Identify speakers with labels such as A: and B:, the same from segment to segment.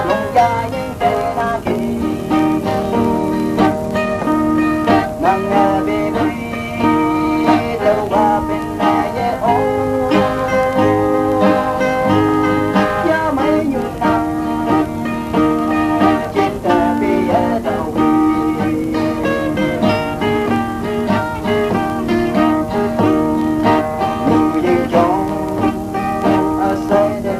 A: nông gia những cây na kỳ nang bê bê đâu ba bên này ye ô ya mấy như nắng trên ta bê đâu Hãy subscribe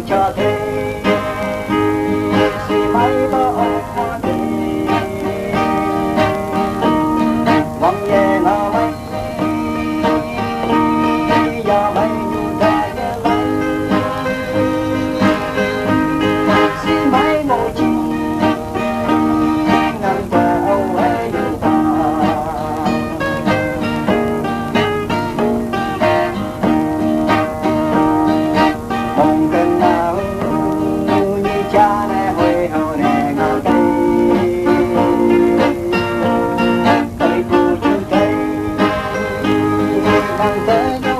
A: cho kênh Ghiền Mì Gõ để không bỏ lỡ